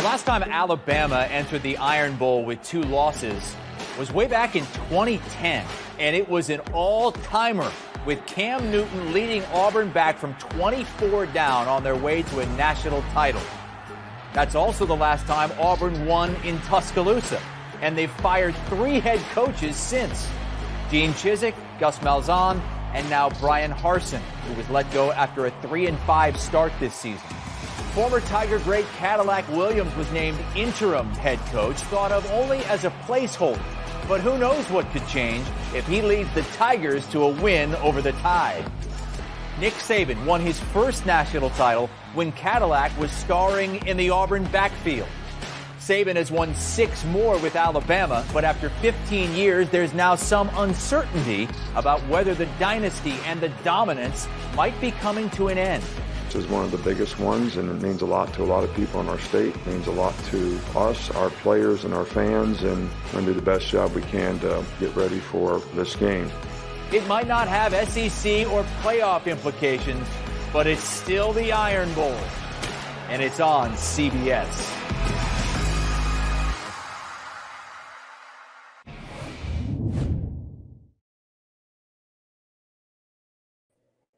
last time Alabama entered the Iron Bowl with 2 losses was way back in 2010, and it was an all-timer with Cam Newton leading Auburn back from 24 down on their way to a national title. That's also the last time Auburn won in Tuscaloosa, and they've fired 3 head coaches since. Gene Chizik, Gus Malzahn, and now Brian Harsin, who was let go after a 3-5 start this season. Former Tiger great Cadillac Williams was named interim head coach, thought of only as a placeholder. But who knows what could change if he leads the Tigers to a win over the Tide. Nick Saban won his first national title when Cadillac was starring in the Auburn backfield. Saban has won 6 more with Alabama, but after 15 years, there's now some uncertainty about whether the dynasty and the dominance might be coming to an end. This is one of the biggest ones, and it means a lot to a lot of people in our state. It means a lot to us, our players, and our fans, and we're going to do the best job we can to get ready for this game. It might not have SEC or playoff implications, but it's still the Iron Bowl, and it's on CBS.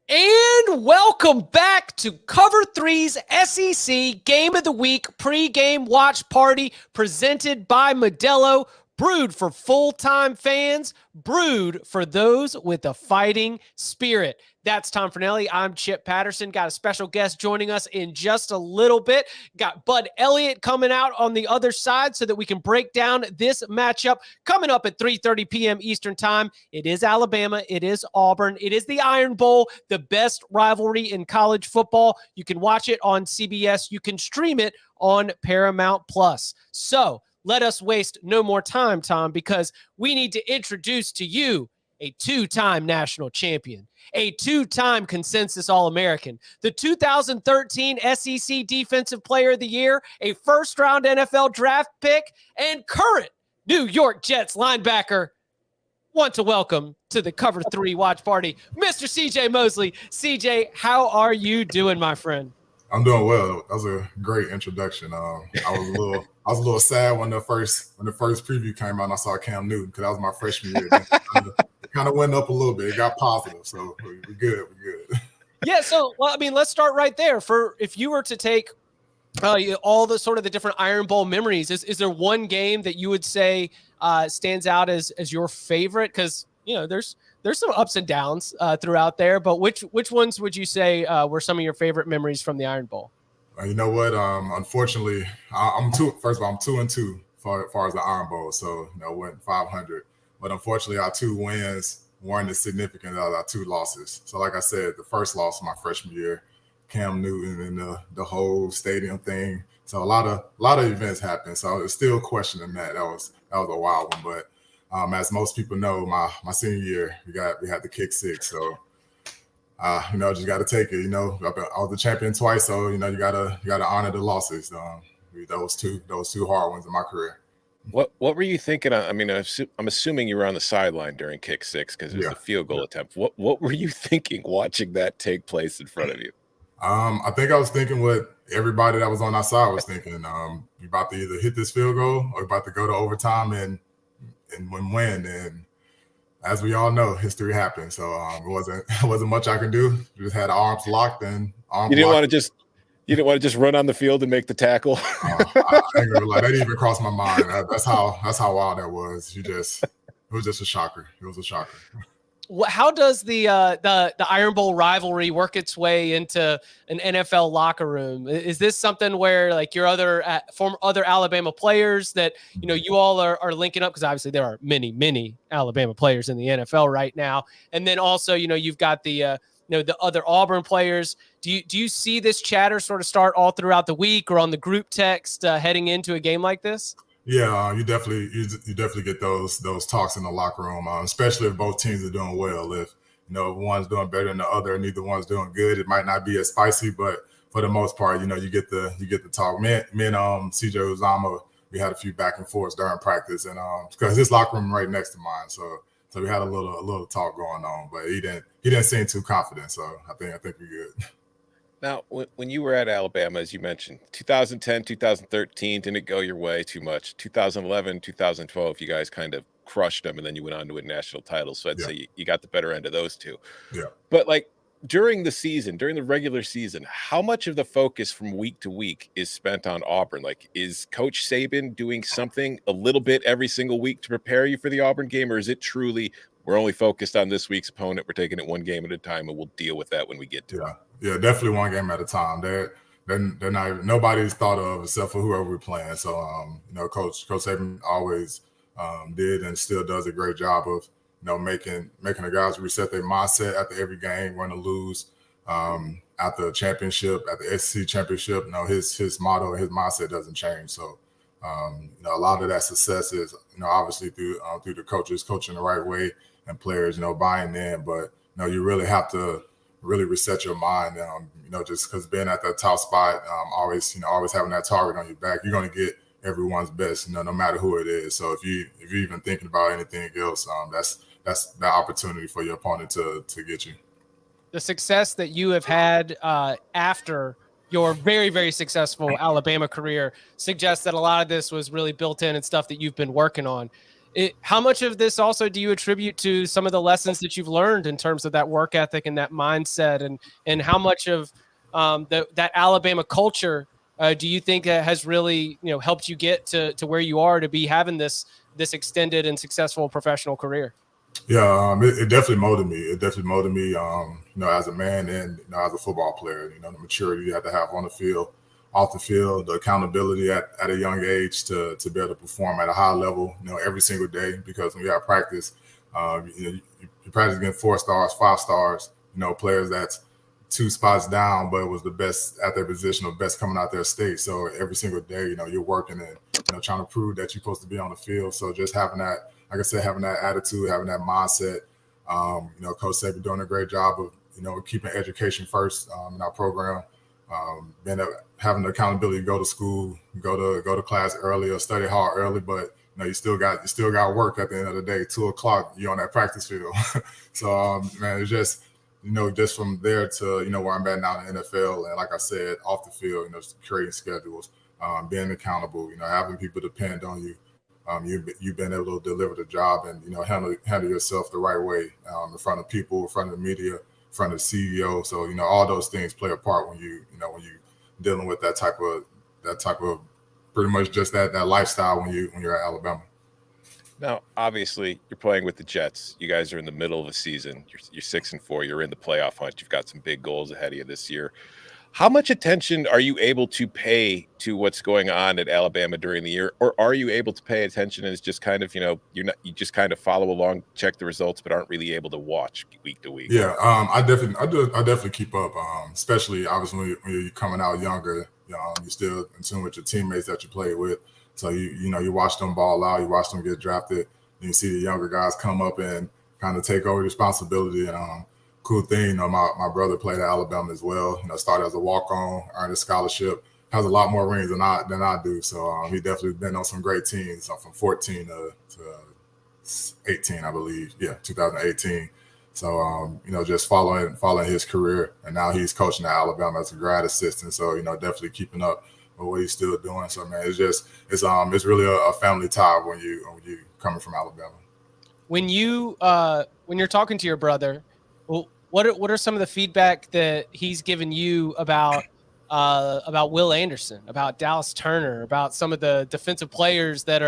And welcome back to Cover 3's SEC Game of the Week pregame watch party presented by Modelo, brewed for full-time fans, brewed for those with a fighting spirit. That's Tom Fornelli. I'm Chip Patterson. Got a special guest joining us in just a little bit. Got Bud Elliott coming out on the other side so that we can break down this matchup coming up at 3:30 p.m. Eastern time. It is Alabama. It is Auburn. It is the Iron Bowl, the best rivalry in college football. You can watch it on CBS. You can stream it on Paramount Plus. So let us waste no more time, Tom, because we need to introduce to you a 2-time national champion, a 2-time consensus All-American, the 2013 SEC Defensive Player of the Year, a first-round NFL draft pick, and current New York Jets linebacker. Want to welcome to the Cover 3 watch party, Mr. CJ Mosley. CJ, how are you doing, my friend? I'm doing well. That was a great introduction. I was a little sad when the first preview came out and I saw Cam Newton because that was my freshman year. It kind of went up a little bit. It got positive, so we're good. We're good. Yeah. So, well, I mean, let's start right there. For if you were to take all the sort of the different Iron Bowl memories, is there one game that you would say stands out as your favorite? Because there's some ups and downs throughout there, but which ones would you say were some of your favorite memories from the Iron Bowl? You know what? Unfortunately, I'm 2-2 as far as the Iron Bowl, so went 500. But unfortunately, our 2 wins weren't as significant as our 2 losses. So, like I said, the first loss my freshman year, Cam Newton and the whole stadium thing. So a lot of events happened. So it's still questioning that. That was a wild one, but. As most people know, my senior year, we had the kick 6. So, just got to take it. I was the champion twice, so you gotta honor the losses. Those two hard ones in my career. What were you thinking? I mean, I'm assuming you were on the sideline during kick 6 because it was a field goal attempt. What were you thinking watching that take place in front of you? I think I was thinking what everybody that was on our side was thinking. You about to either hit this field goal or about to go to overtime and win. And as we all know, history happened. So it wasn't much I could do. We just had arms locked and arms. You didn't want to just run on the field and make the tackle. I ain't gonna lie, that didn't even cross my mind. That's how wild that was. It was just a shocker. It was a shocker. How does the Iron Bowl rivalry work its way into an NFL locker room? Is this something where like your other Alabama players that you all are linking up? Because obviously there are many Alabama players in the NFL right now, and then also you've got the other Auburn players. Do you see this chatter sort of start all throughout the week or on the group text heading into a game like this? Yeah, you definitely get those talks in the locker room, especially if both teams are doing well. If one's doing better than the other, and neither one's doing good, it might not be as spicy, but for the most part, you get the talk. Me and CJ Uzama, we had a few back and forths during practice, and because his locker room right next to mine, so we had a little talk going on, but he didn't seem too confident, so I think we're good. Now, when you were at Alabama, as you mentioned, 2010, 2013 didn't go your way too much. 2011, 2012, you guys kind of crushed them, and then you went on to win national titles. So I'd Yeah, say you got the better end of those two. yeah. But like during the season, during the regular season, how much of the focus from week to week is spent on Auburn? Like, is Coach Saban doing something a little bit every single week to prepare you for the Auburn game, or is it truly we're only focused on this week's opponent, we're taking it one game at a time, and we'll deal with that when we get to it? Yeah, definitely one game at a time. They're not even, nobody's thought of except for whoever we're playing. So Coach Saban always did and still does a great job of making the guys reset their mindset after every game, win or lose. At the championship, at the SEC championship, his motto and his mindset doesn't change. So a lot of that success is obviously through the coaches coaching the right way and players buying in, but you really have to really reset your mind. Just because being at that top spot, always having that target on your back, you're going to get everyone's best, no matter who it is. So if you're even thinking about anything else, that's the opportunity for your opponent to get you. The success that you have had after your very, very successful Alabama career suggests that a lot of this was really built in and stuff that you've been working on. How much of this also do you attribute to some of the lessons that you've learned in terms of that work ethic and that mindset, and how much of that Alabama culture do you think has really helped you get to where you are to be having this extended and successful professional career? Yeah, it definitely molded me. It definitely molded me, as a man and as a football player. The maturity you have to have on the field, off the field, the accountability at a young age to be able to perform at a high level, every single day. Because when you have practice, you practice against 4 stars, 5 stars, players that's 2 spots down, but it was the best at their position or best coming out their state. So every single day, you're working and trying to prove that you're supposed to be on the field. So just having that, like I said, having that attitude, having that mindset, Coach Saban doing a great job of, keeping education first in our program, having the accountability to go to school, go to class early or study hard early, but you still got work at the end of the day. 2:00, you're on that practice field. So man, it's just just from there to where I'm at now in the NFL, and like I said, off the field, creating schedules, being accountable, having people depend on you. You've been able to deliver the job and handle yourself the right way in front of people, in front of the media, in front of the CEO. So all those things play a part when you dealing with that type of pretty much just that lifestyle when you're at Alabama. Now, obviously, you're playing with the Jets. You guys are in the middle of a season. You're 6-4. You're in the playoff hunt. You've got some big goals ahead of you this year. How much attention are you able to pay to what's going on at Alabama during the year, or are you able to pay attention and it's just kind of you just kind of follow along, check the results, but aren't really able to watch week to week? Yeah, I definitely keep up, especially obviously when you're coming out younger. You're still in tune with your teammates that you play with, so you watch them ball out, you watch them get drafted, and you see the younger guys come up and kind of take over responsibility. And cool thing, my brother played at Alabama as well. Started as a walk-on, earned a scholarship, has a lot more rings than I do. So he definitely been on some great teams from 14 to 18, I believe. Yeah, 2018. So just following his career, and now he's coaching at Alabama as a grad assistant. So definitely keeping up with what he's still doing. So man, it's really a family tie when you coming from Alabama. When you're talking to your brother, well, what are some of the feedback that he's given you about Will Anderson, about Dallas Turner, about some of the defensive players that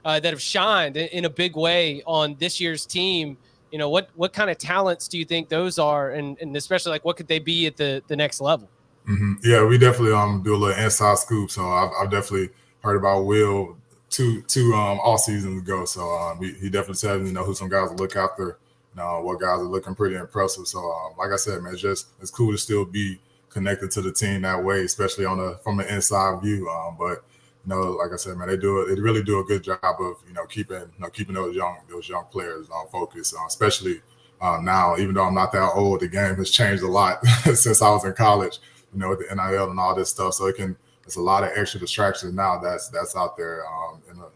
have shined in a big way on this year's team? What kind of talents do you think those are, and especially like what could they be at the next level? Mm-hmm. Yeah, we definitely do a little inside scoop. So I've definitely heard about Will two all seasons ago. So he definitely said who some guys to look after. What guys are looking pretty impressive. So, like I said, man, it's cool to still be connected to the team that way, especially from an inside view. But like I said, man, they really do a good job of keeping those young players focused, especially now. Even though I'm not that old, the game has changed a lot since I was in college. With the NIL and all this stuff, so it's a lot of extra distractions now that's out there in the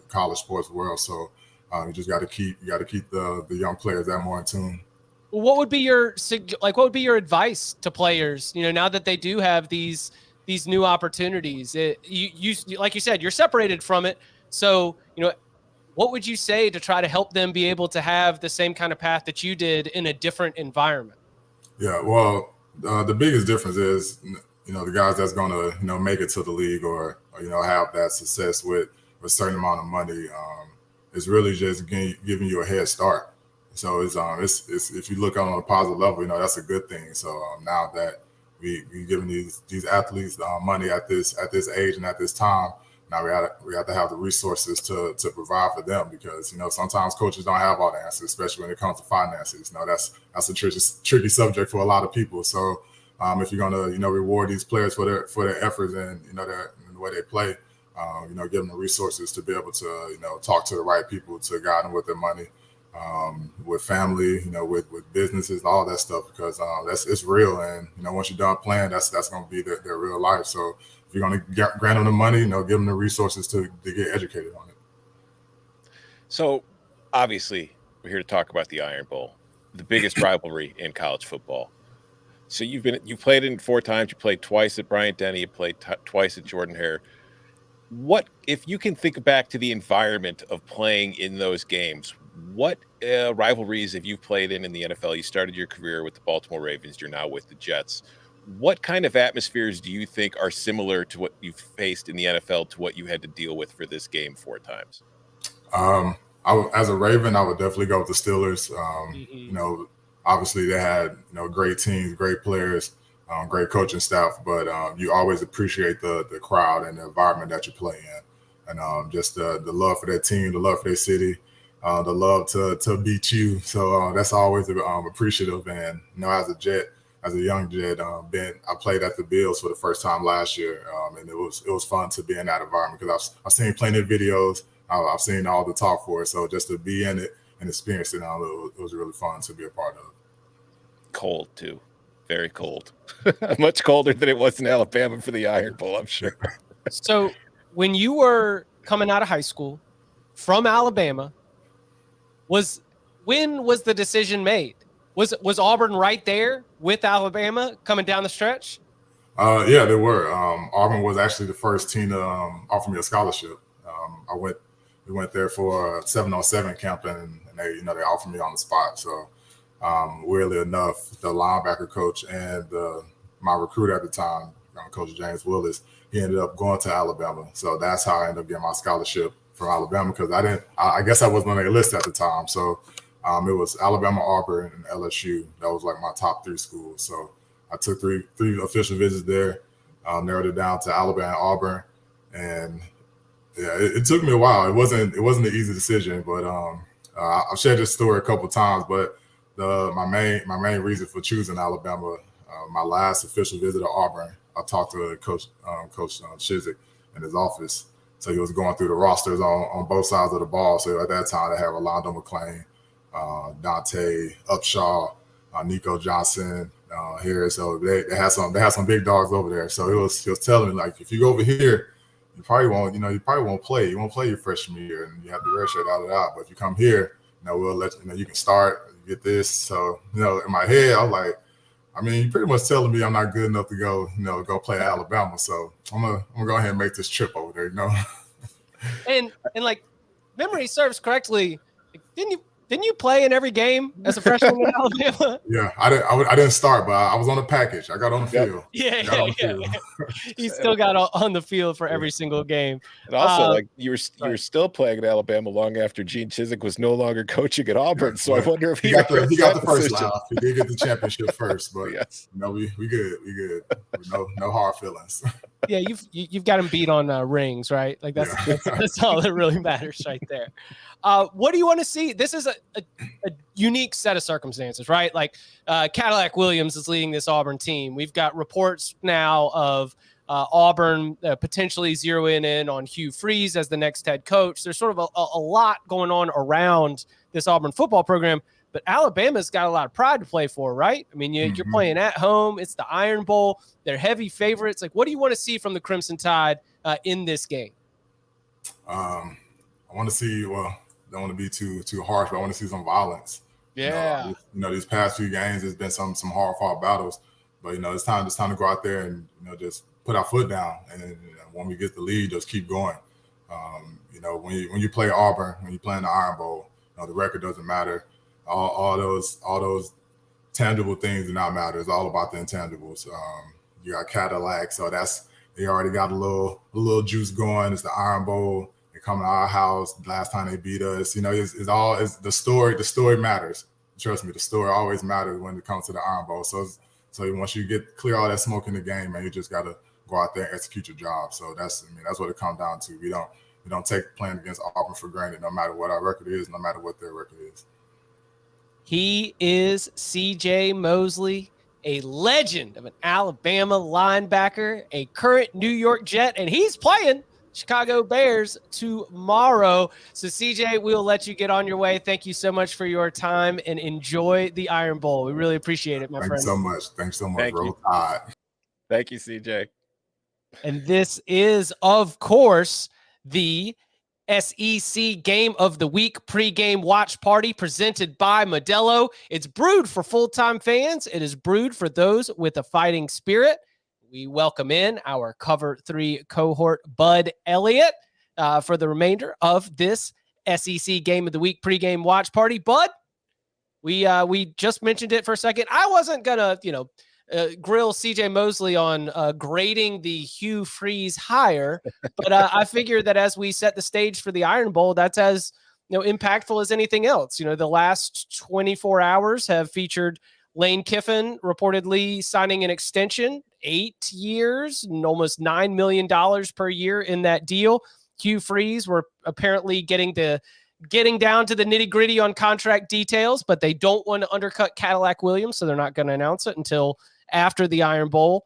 college sports world. So. You just got to keep the young players that more in tune. What would be your what would be your advice to players? Now that they do have these new opportunities, you like you said, you're separated from it. So what would you say to try to help them be able to have the same kind of path that you did in a different environment? Yeah, well, the biggest difference is the guys that's going to make it to the league or have that success with a certain amount of money. It's really just giving you a head start. So it's if you look on a positive level, that's a good thing. So now that we giving these athletes money at this age and at this time, now we have to have the resources to provide for them, because sometimes coaches don't have all the answers, especially when it comes to finances. That's a tricky subject for a lot of people. So if you're gonna reward these players for their efforts and the way they play, give them the resources to be able to talk to the right people to guide them with their money. With family, with businesses, all that stuff, because it's real, and once you're done playing, that's going to be their real life. So if you're going to grant them the money, give them the resources to get educated on it. So obviously, we're here to talk about the Iron Bowl, the biggest rivalry in college football. So you played in 4 times. You played twice at Bryant-Denny. You played twice at Jordan-Hare. What, if you can think back to the environment of playing in those games, what rivalries have you played in the NFL? You started your career with the Baltimore Ravens. You're now with the Jets. What kind of atmospheres do you think are similar to what you've faced in the NFL to what you had to deal with for this game 4 times? As a Raven, I would definitely go with the Steelers. Obviously they had great teams, great players, great coaching staff, but you always appreciate the crowd and the environment that you play in, and just the love for that team, the love for their city. The love to beat you, so that's always appreciative. And as a young Jet, I played at the Bills for the first time last year, and it was fun to be in that environment, because I've seen plenty of videos, I've seen all the talk for it, so just to be in it and experience it, it was really fun to be a part of. Cold too, very cold, much colder than it was in Alabama for the Iron Bowl, I'm sure. So when you were coming out of high school from Alabama, when was the decision made? Was Auburn right there with Alabama coming down the stretch? Yeah, they were. Auburn was actually the first team to offer me a scholarship. We went there for a 7-on-7 camp, and they offered me on the spot. So weirdly enough, the linebacker coach and my recruiter at the time, Coach James Willis, he ended up going to Alabama. So that's how I ended up getting my scholarship from Alabama, because I guess I wasn't on their list at the time. So it was Alabama, Auburn, and LSU. That was like my top 3 schools. So I took three official visits there, narrowed it down to Alabama and Auburn. And yeah, it took me a while. It wasn't an easy decision, but I've shared this story a couple of times, but my main reason for choosing Alabama, my last official visit to Auburn, I talked to Coach Chizik in his office. So he was going through the rosters on both sides of the ball. So at that time, they had Rolando McClain, Dante Upshaw, Nico Johnson here. So they had some big dogs over there. So he was telling me, like, if you go over here, you probably won't play. You won't play your freshman year, and you have the redshirt out. But if you come here, we'll let you can start, get this. So in my head, I was like, you're pretty much telling me I'm not good enough to go play at Alabama. So I'm gonna go ahead and make this trip over there, And like, memory serves correctly, didn't you play in every game as a freshman in Alabama? Yeah, I didn't start, but I was on the package. I got on the field. Yeah. You still got on the field for every single game. And also, you were still playing at Alabama long after Gene Chizik was no longer coaching at Auburn. So I wonder if he got the first laugh. He did get the championship first, but yes. We good. No hard feelings. Yeah, you've got him beat on rings, right? Like that's all that really matters right there. What do you want to see? This is a unique set of circumstances, right? Like Cadillac Williams is leading this Auburn team. We've got reports now of Auburn potentially zeroing in on Hugh Freeze as the next head coach. There's sort of a lot going on around this Auburn football program, but Alabama's got a lot of pride to play for, right? You're playing at home. It's the Iron Bowl. They're heavy favorites. Like, what do you want to see from the Crimson Tide in this game? I want to see, don't want to be too harsh, but I want to see some violence. Yeah. These past few games, there's been some hard fought battles, but it's time to go out there and just put our foot down, and when we get the lead, just keep going. When you play Auburn, when you play in the Iron Bowl, the record doesn't matter. All those tangible things do not matter. It's all about the intangibles. You got Cadillac, so they already got a little juice going. It's the Iron Bowl. They come to our house. Last time they beat us, it's the story. The story matters. Trust me, the story always matters when it comes to the Iron Bowl. So once you clear all that smoke in the game, man, you just got to go out there and execute your job. So that's what it comes down to. We don't take playing against Auburn for granted, no matter what our record is, no matter what their record is. He is CJ Mosley, a legend of an Alabama linebacker, a current New York Jet, and he's playing Chicago Bears tomorrow. So, CJ, we'll let you get on your way. Thank you so much for your time, and enjoy the Iron Bowl. We really appreciate it, my friend. Thanks so much. Thank you. Thank you, CJ. And this is, of course, the SEC Game of the Week pregame watch party presented by Modelo. It's brewed for full-time fans. It is brewed for those with a fighting spirit. We welcome in our Cover 3 cohort, Bud Elliott, for the remainder of this SEC Game of the Week pregame watch party. Bud, we just mentioned it for a second. I wasn't going to, grill CJ Mosley on grading the Hugh Freeze hire, but I figured that as we set the stage for the Iron Bowl, that's as impactful as anything else. The last 24 hours have featured Lane Kiffin reportedly signing an extension, 8 years, and almost $9 million per year in that deal. Hugh Freeze were apparently getting down to the nitty-gritty on contract details, but they don't want to undercut Cadillac Williams, so they're not going to announce it until after the Iron Bowl.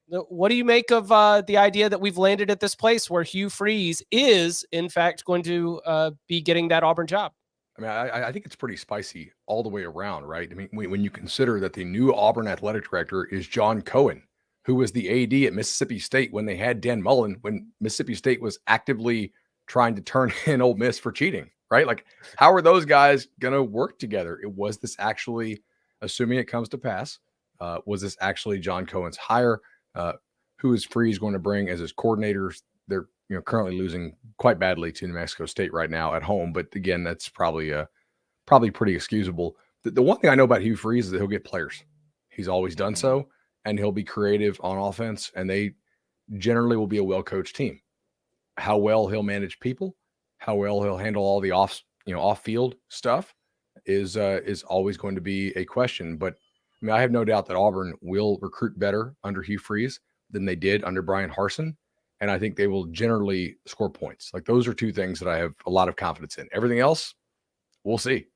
What do you make of the idea that we've landed at this place where Hugh Freeze is, in fact, going to be getting that Auburn job? I mean, I think it's pretty spicy all the way around, right? I mean, when you consider that the new Auburn athletic director is John Cohen, who was the AD at Mississippi State when they had Dan Mullen, when Mississippi State was actively trying to turn in Ole Miss for cheating, right? Like, how are those guys going to work together? Was this actually, assuming it comes to pass, was this actually John Cohen's hire? Who is Freeze going to bring as his coordinators? They're currently losing quite badly to New Mexico State right now at home, but again, that's probably pretty excusable. The one thing I know about Hugh Freeze is that he'll get players. He's always done so, and he'll be creative on offense, and they generally will be a well-coached team. How well he'll manage people, how well he'll handle all the off-field stuff is always going to be a question. But I mean, I have no doubt that Auburn will recruit better under Hugh Freeze than they did under Brian Harsin. And I think they will generally score points. Like, those are two things that I have a lot of confidence in. Everything else, we'll see.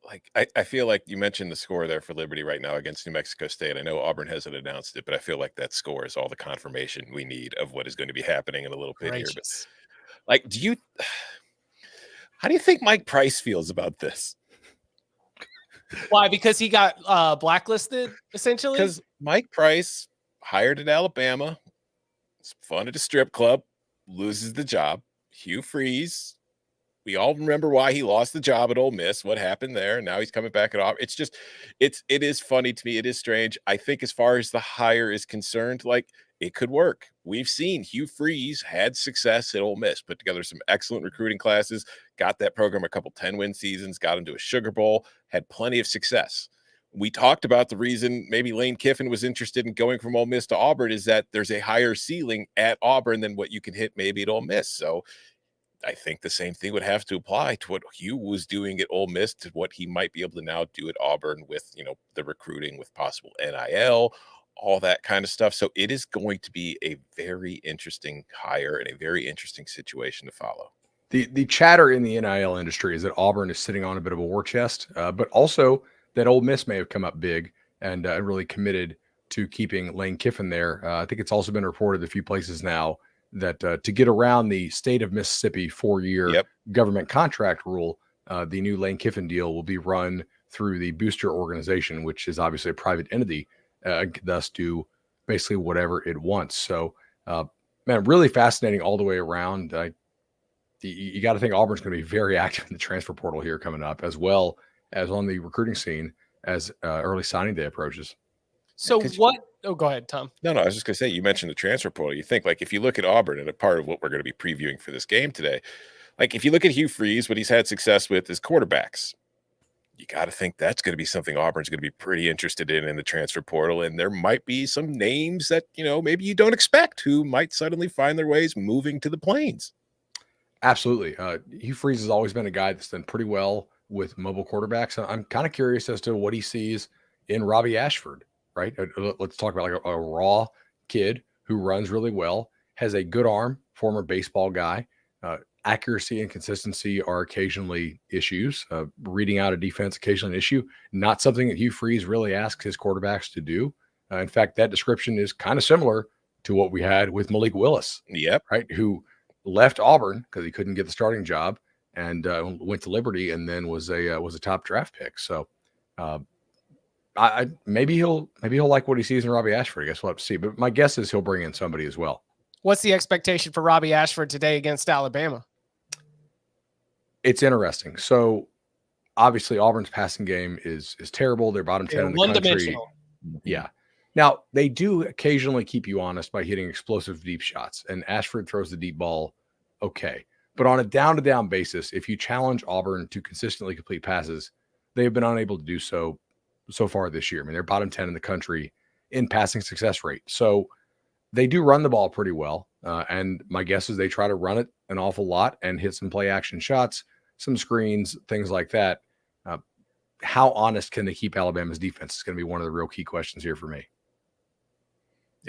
Like, I feel like you mentioned the score there for Liberty right now against New Mexico State. I know Auburn hasn't announced it, but I feel like that score is all the confirmation we need of what is going to be happening in a little bit here. But like, how do you think Mike Price feels about this? Why? Because he got blacklisted, essentially? Because Mike Price, hired at Alabama, it's fun at a strip club, loses the job. Hugh Freeze, we all remember why he lost the job at Ole Miss, what happened there. Now he's coming back at Auburn. It's just, it is funny to me. It is strange. I think as far as the hire is concerned, like, it could work. We've seen Hugh Freeze had success at Ole Miss, put together some excellent recruiting classes, got that program a couple 10-win seasons, got him to a Sugar Bowl, had plenty of success. We talked about the reason maybe Lane Kiffin was interested in going from Ole Miss to Auburn is that there's a higher ceiling at Auburn than what you can hit maybe at Ole Miss. So I think the same thing would have to apply to what Hugh was doing at Ole Miss to what he might be able to now do at Auburn with, the recruiting with possible NIL, all that kind of stuff. So it is going to be a very interesting hire and a very interesting situation to follow. The chatter in the NIL industry is that Auburn is sitting on a bit of a war chest, but also that Ole Miss may have come up big and really committed to keeping Lane Kiffin there. I think it's also been reported a few places now that to get around the state of Mississippi 4-year government contract rule, the new Lane Kiffin deal will be run through the booster organization, which is obviously a private entity, thus do basically whatever it wants. So, man, really fascinating all the way around. You got to think Auburn's going to be very active in the transfer portal here coming up, as well as on the recruiting scene as early signing day approaches. So what? Oh, go ahead, Tom. No, I was just going to say, you mentioned the transfer portal. You think, like, if you look at Auburn, and a part of what we're going to be previewing for this game today, like, if you look at Hugh Freeze, what he's had success with is quarterbacks. You got to think that's going to be something Auburn's going to be pretty interested in the transfer portal. And there might be some names that, maybe you don't expect who might suddenly find their ways moving to the Plains. Absolutely. Hugh Freeze has always been a guy that's done pretty well with mobile quarterbacks. I'm kind of curious as to what he sees in Robbie Ashford, right? Let's talk about like a raw kid who runs really well, has a good arm, former baseball guy. Accuracy and consistency are occasionally issues. Reading out a defense, occasionally an issue. Not something that Hugh Freeze really asks his quarterbacks to do. In fact, that description is kind of similar to what we had with Malik Willis. Yep. Right. Who left Auburn because he couldn't get the starting job and went to Liberty and then was a top draft pick. So maybe he'll like what he sees in Robbie Ashford. I guess we'll have to see. But my guess is he'll bring in somebody as well. What's the expectation for Robbie Ashford today against Alabama? It's interesting. So obviously Auburn's passing game is terrible. They're bottom 10 in the country. Yeah. Now they do occasionally keep you honest by hitting explosive deep shots, and Ashford throws the deep ball. Okay. But on a down-to-down basis, if you challenge Auburn to consistently complete passes, they have been unable to do so far this year. I mean, they're bottom 10 in the country in passing success rate. So they do run the ball pretty well. And my guess is they try to run it an awful lot and hit some play action shots, some screens, things like that. How honest can they keep Alabama's defense is going to be one of the real key questions here for me.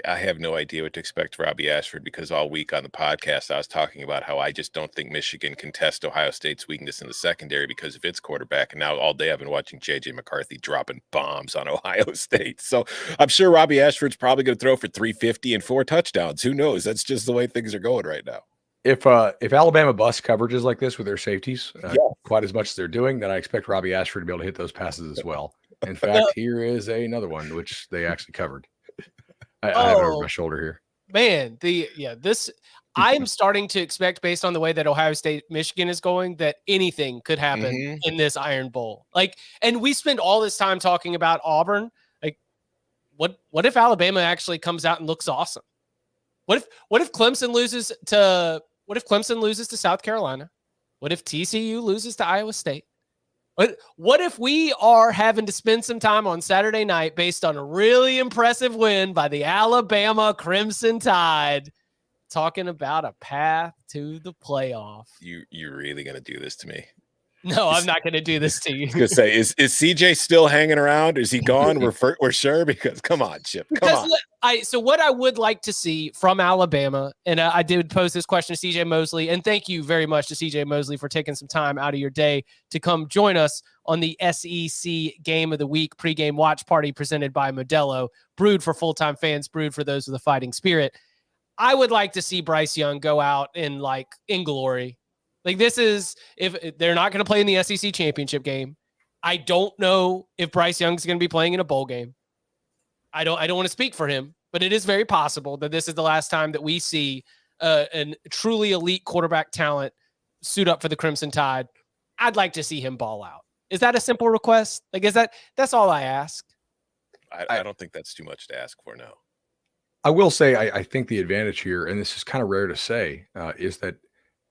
I have no idea what to expect Robbie Ashford, because all week on the podcast, I was talking about how I just don't think Michigan can test Ohio State's weakness in the secondary because of its quarterback. And now all day I've been watching JJ McCarthy dropping bombs on Ohio State. So I'm sure Robbie Ashford's probably going to throw for 350 and 4 touchdowns. Who knows? That's just the way things are going right now. If Alabama busts coverages like this with their safeties quite as much as they're doing, then I expect Robbie Ashford to be able to hit those passes as well. In fact, here is another one which they actually covered. I have it over my shoulder here. Man, I'm starting to expect, based on the way that Ohio State Michigan is going, that anything could happen in this Iron Bowl. Like, and we spend all this time talking about Auburn. Like, what if Alabama actually comes out and looks awesome? What if Clemson loses to South Carolina? What if TCU loses to Iowa State? What if we are having to spend some time on Saturday night based on a really impressive win by the Alabama Crimson Tide, talking about a path to the playoff? You're really going to do this to me? No, I'm not going to do this to you. I was going to say, is CJ still hanging around? Is he gone? We're sure, because come on, Chip. Come on. So what I would like to see from Alabama, and I did pose this question to CJ Mosley, and thank you very much to CJ Mosley for taking some time out of your day to come join us on the SEC Game of the Week pregame watch party presented by Modelo, brewed for full-time fans, brewed for those with a fighting spirit. I would like to see Bryce Young go out in glory. Like, this is, if they're not going to play in the SEC championship game. I don't know if Bryce Young's going to be playing in a bowl game. I don't want to speak for him, but it is very possible that this is the last time that we see a truly elite quarterback talent suit up for the Crimson Tide. I'd like to see him ball out. Is that a simple request? Like, that's all I ask? I don't think that's too much to ask for now. I will say, I think the advantage here, and this is kind of rare to say, is that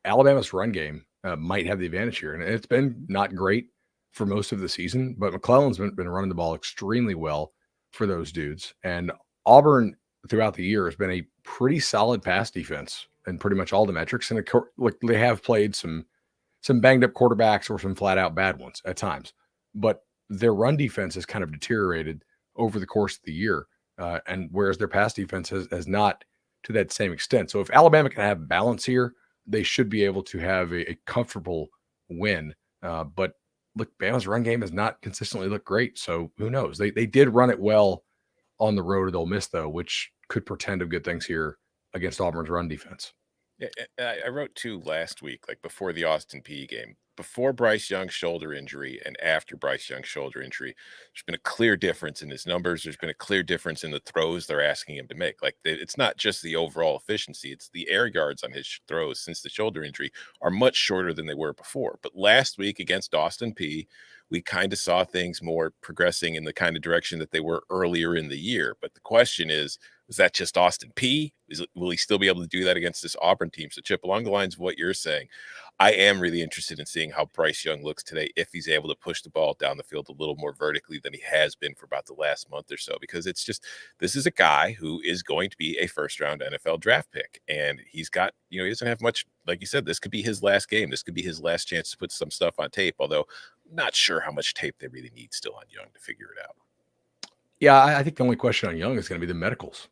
Alabama's run game might have the advantage here. And it's been not great for most of the season, but McClellan's been running the ball extremely well for those dudes. And Auburn throughout the year has been a pretty solid pass defense in pretty much all the metrics. And they have played some banged up quarterbacks or some flat out bad ones at times, but their run defense has kind of deteriorated over the course of the year. And whereas their pass defense has not to that same extent. So if Alabama can have balance here, they should be able to have a comfortable win. But look, Bama's run game has not consistently looked great. So who knows? They did run it well on the road at Ole Miss, though, which could portend of good things here against Auburn's run defense. Yeah, I wrote too last week, like before the Austin Peay game, before Bryce Young's shoulder injury and after Bryce Young's shoulder injury, there's been a clear difference in his numbers. There's been a clear difference in the throws they're asking him to make. Like, it's not just the overall efficiency. It's the air yards on his throws since the shoulder injury are much shorter than they were before. But last week against Austin Peay, we kind of saw things more progressing in the kind of direction that they were earlier in the year. But the question is that just Austin Peay? Will he still be able to do that against this Auburn team? So, Chip, along the lines of what you're saying, I am really interested in seeing how Bryce Young looks today, if he's able to push the ball down the field a little more vertically than he has been for about the last month or so, because this is a guy who is going to be a first-round NFL draft pick, and he's got, he doesn't have much, like you said, this could be his last game. This could be his last chance to put some stuff on tape, although I'm not sure how much tape they really need still on Young to figure it out. Yeah, I think the only question on Young is going to be the medicals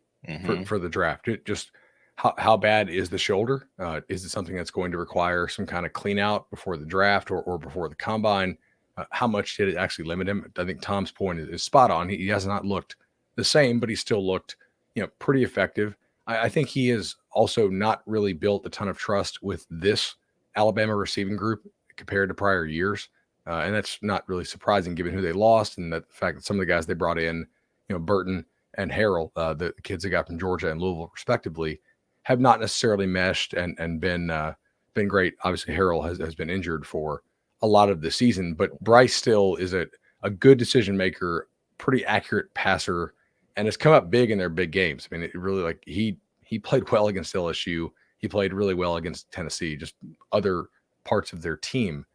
for the draft. Just how bad is the shoulder? Is it something that's going to require some kind of clean out before the draft or before the combine? How much did it actually limit him? I think Tom's point is spot on. He has not looked the same, but he still looked, pretty effective. I think he has also not really built a ton of trust with this Alabama receiving group compared to prior years. And that's not really surprising given who they lost and the fact that some of the guys they brought in, Burton and Harrell, the kids they got from Georgia and Louisville respectively, have not necessarily meshed and been great. Obviously, Harrell has been injured for a lot of the season, but Bryce still is a good decision maker, pretty accurate passer, and has come up big in their big games. I mean, it really he played well against LSU. He played really well against Tennessee. Just other parts of their team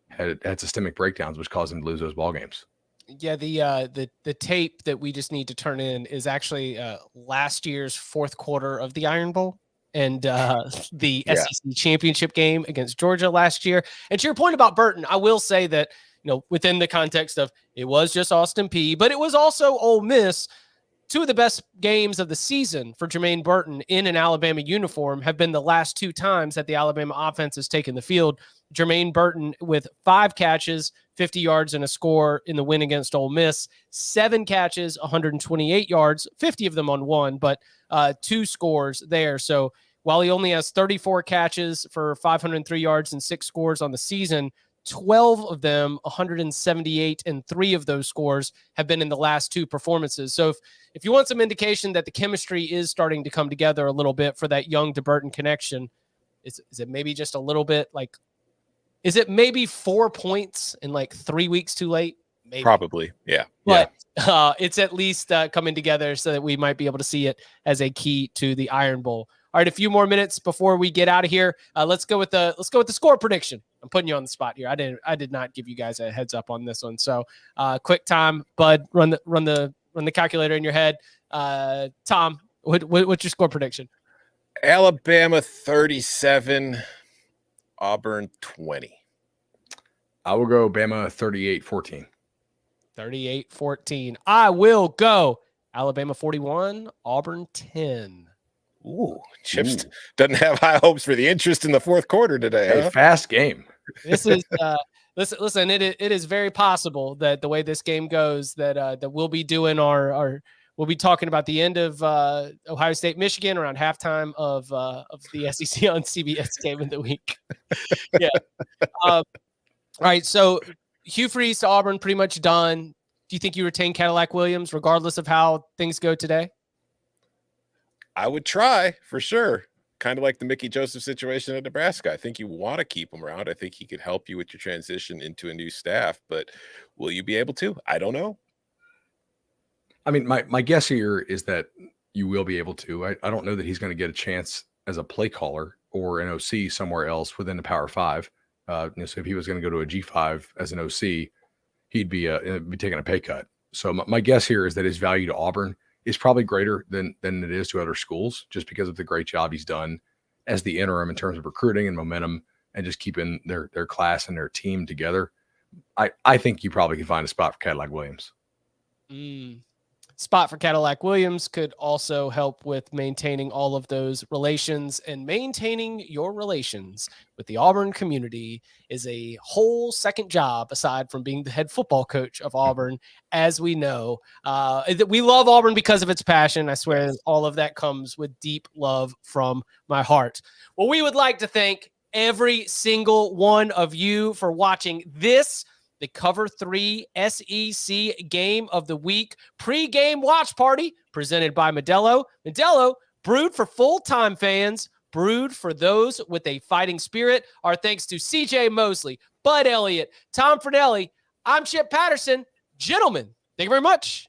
had systemic breakdowns, which caused them to lose those ball games. Yeah, the tape that we just need to turn in is actually last year's fourth quarter of the Iron Bowl and the SEC championship game against Georgia last year. And to your point about Burton, I will say that, within the context of it was just Austin Peay, but it was also Ole Miss. Two of the best games of the season for Jermaine Burton in an Alabama uniform have been the last two times that the Alabama offense has taken the field. Jermaine Burton with 5 catches, 50 yards and a score in the win against Ole Miss, 7 catches, 128 yards, 50 of them on one, but 2 scores there. So while he only has 34 catches for 503 yards and 6 scores on the season, 12 of them, 178, and 3 of those scores have been in the last 2 performances. So if you want some indication that the chemistry is starting to come together a little bit for that Young to Burton connection, is it maybe just a little bit is it maybe 4 points in 3 weeks too late? Maybe. Probably, yeah. But it's at least coming together so that we might be able to see it as a key to the Iron Bowl. All right, a few more minutes before we get out of here. Let's go with the score prediction. I'm putting you on the spot here. I did not give you guys a heads up on this one. So quick time, Bud, run the calculator in your head. Tom, what's your score prediction? Alabama 37, Auburn 20. I will go Bama 38-14. 38-14. I will go Alabama 41, Auburn 10. Ooh, Chips doesn't have high hopes for the interest in the fourth quarter today. Hey, fast game. This is listen. It is very possible that the way this game goes, that we'll be doing we'll be talking about the end of Ohio State, Michigan around halftime of the SEC on CBS game of the week. Yeah. All right. So Hugh Freeze to Auburn, pretty much done. Do you think you retain Cadillac Williams regardless of how things go today? I would try for sure. Kind of like the Mickey Joseph situation at Nebraska. I think you want to keep him around. I think he could help you with your transition into a new staff, but will you be able to? I don't know. I mean, my guess here is that you will be able to. I don't know that he's going to get a chance as a play caller or an OC somewhere else within the Power 5. So if he was going to go to a G5 as an OC, he'd be taking a pay cut. So my guess here is that his value to Auburn is probably greater than it is to other schools, just because of the great job he's done as the interim in terms of recruiting and momentum and just keeping their class and their team together. I think you probably can find a spot for Cadillac Williams. Spot for Cadillac Williams could also help with maintaining all of those relations, and maintaining your relations with the Auburn community is a whole second job aside from being the head football coach of Auburn. As we know, we love Auburn because of its passion. I swear all of that comes with deep love from my heart. Well, we would like to thank every single one of you for watching the Cover 3 SEC Game of the Week pregame watch party presented by Modelo. Modelo, brewed for full-time fans, brewed for those with a fighting spirit. Our thanks to CJ Mosley, Bud Elliott, Tom Fornelli, I'm Chip Patterson. Gentlemen, thank you very much.